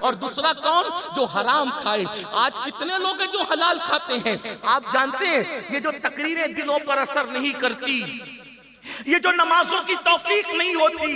और दूसरा कौन? जो हराम खाए। आज कितने लोग हैं जो हलाल खाते हैं? आप जानते हैं ये जो तकरीरें दिलों पर असर नहीं करती, ये जो नमाजों की तौफीक नहीं होती,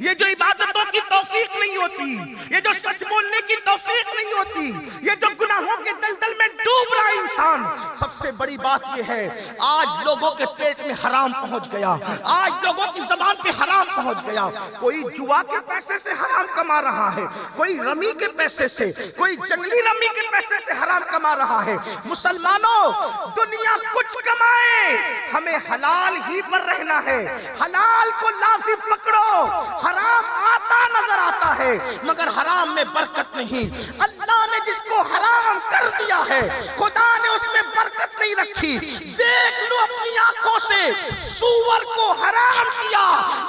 ये जो इबादतों की तौफीक नहीं होती, ये जो सच बोलने की तौफीक नहीं होती, ये जो गुनाहों के दलदल में डूब रहा है इंसान, सबसे बड़ी बात ये है आज लोगों के पेट में हराम पहुंच गया, आज लोगों की जबान पे हराम पहुंच गया। कोई जुआ के पैसे से हराम कमा रहा है, कोई रमी के पैसे से, कोई जंगली रमी के पैसे से हराम कमा रहा है। मुसलमानों, दुनिया कुछ कमाए, हमें हलाल ही पर रहना है। हलाल को लाजिम पकड़ो। हराम आता नजर आता है मगर हराम में बरकत नहीं। अल्लाह ने जिसको हराम कर दिया है खुदा ने उसमें बरकत नहीं रखी। देख लो अपनी आंखों से, सूअर को हराम किया,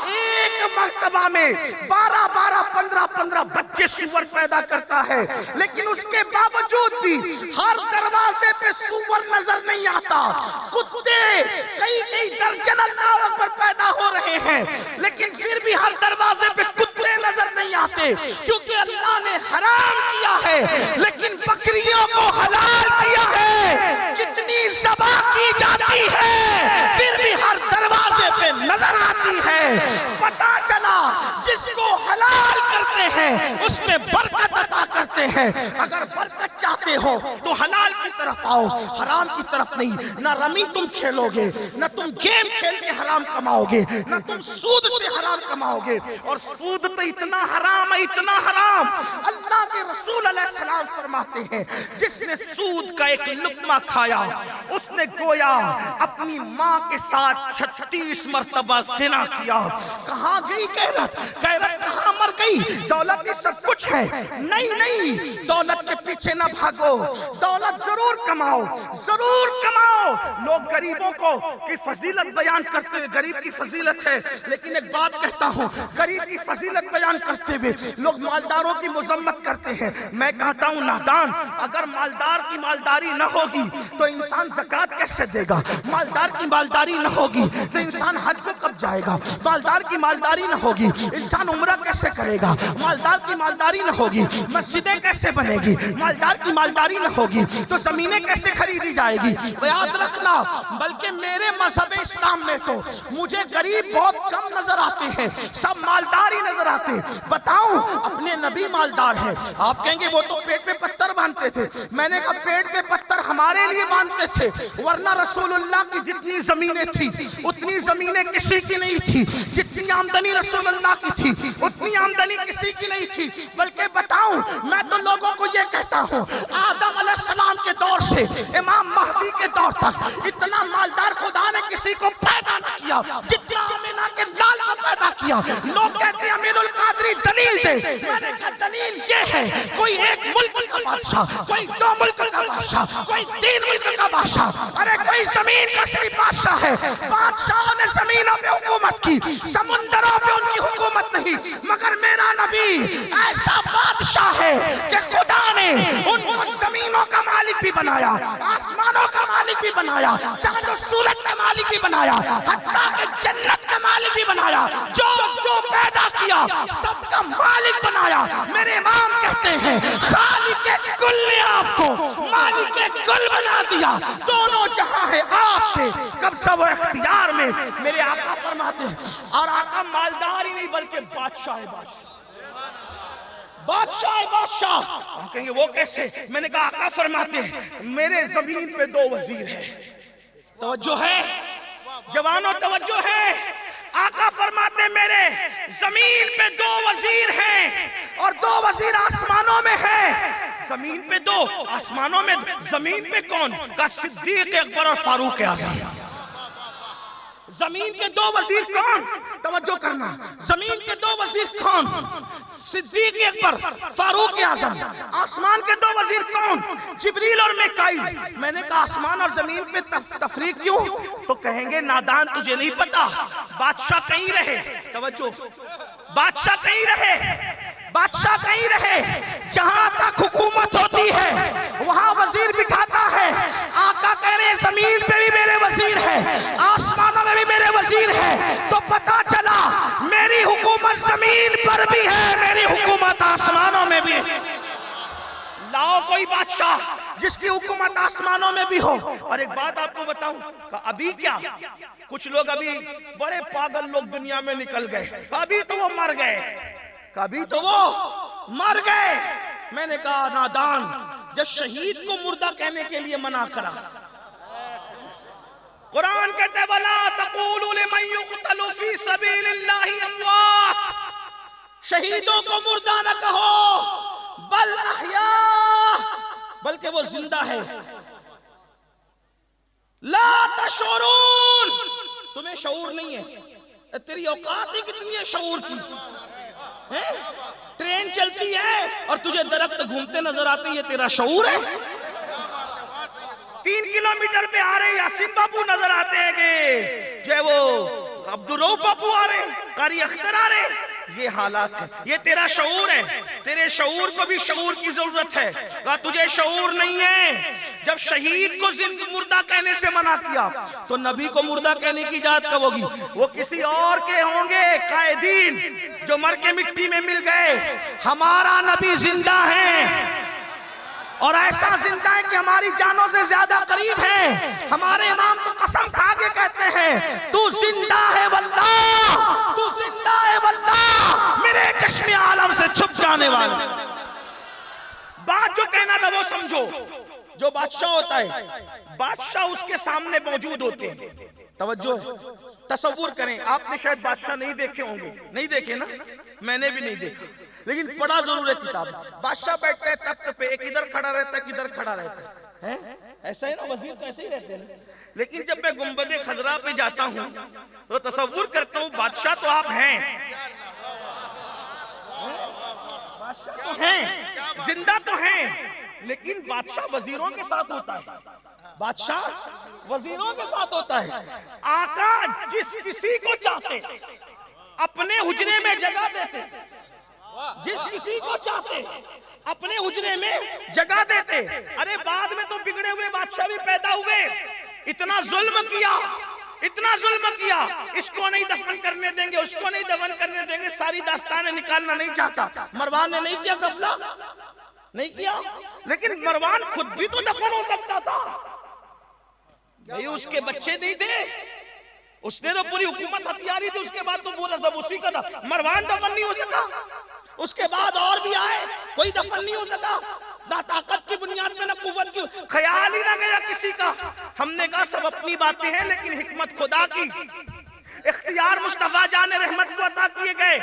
एक मर्तबा में 12-12, 15-15 बच्चे सूअर पैदा करता है, लेकिन उसके बावजूद भी हर दरवाजे पे सूअर नजर नहीं आता। कुत्ते कई दर्जन अल्लाह पर पैदा हो रहे हैं, लेकिन फिर भी हर दरवाजे पे कुत्ते नजर नहीं आते, क्योंकि अल्लाह ने हराम किया है लेकिन बकरियों को हलाल किया है। कितनी ज़बह की जाती है फिर भी हर दरवाजे पे नजर आती है। पता चला जिसको हलाल करते हैं उसमें बरकत अता करते हैं। अगर बरकत चाहते हो तो हलाल की तरफ आओ, हराम की तरफ नहीं। ना रमी तुम खेलोगे, ना तुम गेम खेल के हराम कमाओगे, ना तुम सूद से हराम कमाओगे। और सूद तो इतना हराम है, इतना हराम, अल्लाह के रसूल अलैहिस्सलाम फरमाते हैं जिसने सूद का एक लुक़मा खाया उसने गोया अपनी माँ के साथ 36 मरतबा ज़िना किया। कहाँ गई गैरत? गैरत कहाँ मर गई? दौलत ही सब कुछ है? नहीं, दौलत के पीछे ना भागो, दौलत जरूर कमाओ, जरूर कमाओ। लोग गरीबों को की फजीलत बयान करते हुए, गरीब की फजीलत है, लेकिन एक बात कहता हूँ, गरीब की फजीलत बयान करते हुए लोग मालदारों की मुजम्मत करते हैं। मैं कहता हूँ नादान, अगर मालदार की मालदारी न होगी तो इंसान ज़कात कैसे देगा? मालदार की मालदारी न होगी तो इंसान हज को कब जाएगा? मालदार की मालदारी न होगी इंसान उम्रा कैसे करेगा? मालदार की मालदारी न होगी मस्जिदें कैसे बनेगी? मालदार की मालदारी न होगी तो जमीनें कैसे खरीदी जाएगी? याद रखना, बल्कि मेरे मजहब इस्लाम में तो मुझे गरीब बहुत कम नजर आते हैं, सब मालदार ही नजर आते हैं। बताऊं, अपने नबी मालदार है। आप कहेंगे वो तो पेट पे पत्थर बांधते थे। मैंने कहा पेट पे पत्थर हमारे लिए बांधते थे, वरना रसूलुल्लाह की जितनी जमीनें थी उतनी जमीनें किसी की नहीं थी। जितनी आमदनी रसूलुल्लाह की थी उतनी आमदनी किसी की नहीं थी। बल्कि बताऊं, मैं तो लोगों को ये कहता हूं, आदम अलैहिस्सलाम के दौर से इमाम महदी के दौर तक इतना मालदार खुदा ने किसी को पैदा न किया जितना आमिना के लाल को पैदा किया। लोग कहते हैं अमीरुल कादरी दलील दे। मैंने कहा दलील ये है, कोई एक मुल्क का बादशाह, कोई 2 मुल्क का बादशाह, कोई 3 मुल्क का बादशाह, अरे कोई जमीन का सिर्फ बादशाह है। बादशाहों ने जमीनों पे हुकूमत की, समुंदरों पे उनकी हुकूमत नहीं, मगर मेरा नबी ऐसा बादशाह है कि खुदा ने उनको जमीनों का मालिक भी बनाया, आसमानों का मालिक भी बनाया, चांद और सूरज का मालिक भी बनाया, हत्ता के जन्नत का मालिक भी बनाया। जो जो पैदा किया सबका मालिक बनाया। मेरे इमाम कहते हैं खालिक कुल ने आपको मालिक कुल बना दिया। दोनों जहां है आपके कब्ज़ा व इख्तियार में। मेरे आका फरमाते हैं, और आका मालदार ही नहीं बल्कि बादशाह है, बादशाह है, बादशाह। आप कहेंगे वो कैसे? मैंने कहा आका फरमाते हैं मेरे जमीन पे 2 वजीर है। तवज्जो है जवानों, तवज्जो है। आका फरमाते मेरे जमीन पे 2 वजीर हैं और 2 वजीर आसमानों में हैं। जमीन पे 2, आसमानों में। जमीन पे कौन? का सिद्दीक अकबर और फारूक आज़म। जमीन के 2 वजीर कौन? तवज्जो करना, जमीन के 2 वजीर कौन? सिद्दीक अकबर, फारूक आज़म। आसमान के 2 वजीर कौन? जिब्रील और मीकाईल। मैंने कहा आसमान और जमीन पे तफरीक क्यों? तो कहेंगे नादान तुझे नहीं पता, बादशाह कहीं रहे। तवज्जो, बादशाह कहीं रहे, बादशाह कहीं रहे, जहां तक हुकूमत होती है वहां वजीर बिठाता है। आका कह रहे जमीन पे भी मेरे वजीर है, आसमानों में भी मेरे वजीर है। तो पता चला मेरी हुकूमत जमीन पर भी है, मेरी हुकूमत आसमानों में भी है। कोई बादशाह जिसकी हुकूमत आसमानों में भी हो। और एक बात आपको बताऊं, अभी क्या कुछ लोग अभी बड़े पागल लोग दुनिया में निकल गए, अभी तो वो मर गए, कभी तो वो मर गए। मैंने कहा नादान, जब शहीद को मुर्दा कहने के लिए मना करा। कुरान कहते हैं वला तक़ूलू लिमन युक़तलू फी सबीलिल्लाहि अमवात, शहीदों को मुर्दा न कहो, बल अहया, बल्कि वो जिंदा है। ला तशऊरून, तुम्हें शऊर नहीं है, तेरी औकात ही कितनी है शऊर की है? ट्रेन चलती है और तुझे दरख्त घूमते नजर आते, ये तेरा शऊर है? 3 किलोमीटर पे आ रहे यासीन बापू नजर आते हैं कि जो है वो अब्दुल रऊफ बापू आ रहे, कारी अख्तर आ रहे, ये हालात है। ये तेरा शऊर है, तेरे शऊर को भी शऊर की जरूरत है। अगर तुझे शऊर नहीं है, जब शहीद को जिंदा मुर्दा कहने से मना किया तो नबी को मुर्दा कहने की इजाजत कब होगी? वो किसी और के होंगे कायदीन जो मर के मिट्टी में मिल गए। हमारा नबी जिंदा है और ऐसा जिंदा है कि हमारी जानों से ज्यादा करीब है। हमारे इमाम तो कसम खा के कहते हैं तू जिंदा है वल्लाह, तू जिंदा है वल्लाह, मेरे चश्मे आलम से छुप जाने वाले। बात जो कहना था वो समझो। जो बादशाह होता है, बादशाह उसके सामने मौजूद होते हैं। तवज्जो, तसव्वुर करें, आपने शायद बादशाह नहीं देखे होंगे, नहीं देखे ना, मैंने भी नहीं देखा, लेकिन पढ़ा जरूर है किताब। बादशाह बैठता है तख्त पे, एक इधर खड़ा रहता है, किधर खड़ा रहता है, ऐसा ही ना, वजीर तो ऐसे ही रहते हैं। लेकिन जब मैं गुंबदे खजरा पे जाता हूँ तो तसव्वुर करता हूँ बादशाह तो आप हैं, बादशाह तो हैं, जिंदा तो हैं, लेकिन बादशाह वजीरों के साथ होता है, बादशाह वजीरों के साथ होता है। आका जिस किसी को चाहते अपने हुजरे में जगह देते, जिस किसी को चाहते अपने हुजरे में जगह देते। अरे बाद में तो बिगड़े हुए बादशाह भी पैदा हुए, इतना जुल्म किया, इतना जुल्म किया, इसको नहीं दफन करने देंगे, उसको नहीं दफन करने देंगे, सारी दास्तानें निकालना नहीं चाहता। मरवान ने नहीं किया गफला, नहीं किया, लेकिन मरवान खुद भी तो दफन हो सकता था भाई, उसके बच्चे नहीं थे, उसने तो पूरी हुकूमत हथियारी थी, उसके बाद तो पूरा सब उसी का था। मरवान दफन नहीं हो सका, उसके बाद और भी आए, कोई दफन नहीं हो सका, ना ताकत की बुनियाद में ना कुव्वत की, ख्याल ही ना गया किसी का। हमने कहा सब अपनी बातें हैं, लेकिन हिकमत खुदा की, इख्तियार मुस्तफा जान रहमत को अता किए गए।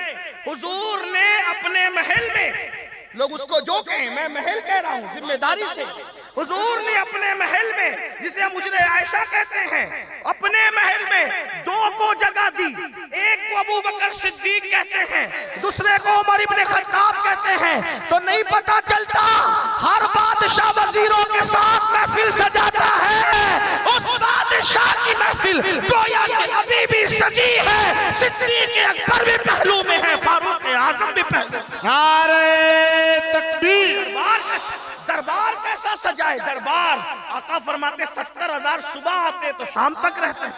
हुजूर ने अपने महल में, लोग उसको जो कहें, मैं महल कह रहा हूं जिम्मेदारी से, हुजूर ने अपने महल में, जिसे हम मुजरे आयशा कहते हैं, अपने महल में 2 को जगह दी। एक को अबू बकर सिद्दीक कहते हैं, दूसरे को उमर इब्ने खत्ताब कहते हैं। तो नहीं पता चलता हर बादशाह वजीरों के साथ महफिल सजाता है, उस बादशाह की महफिल गोया कि अभी भी सजी है। सिद्दीक अकबर भी पहलू में है, फारूक आजम भी पहलू। नारे तकबीर। दरबार कैसा सजाए? दरबार आका फरमाते 70,000 सुबह आते तो शाम तक रहते हैं।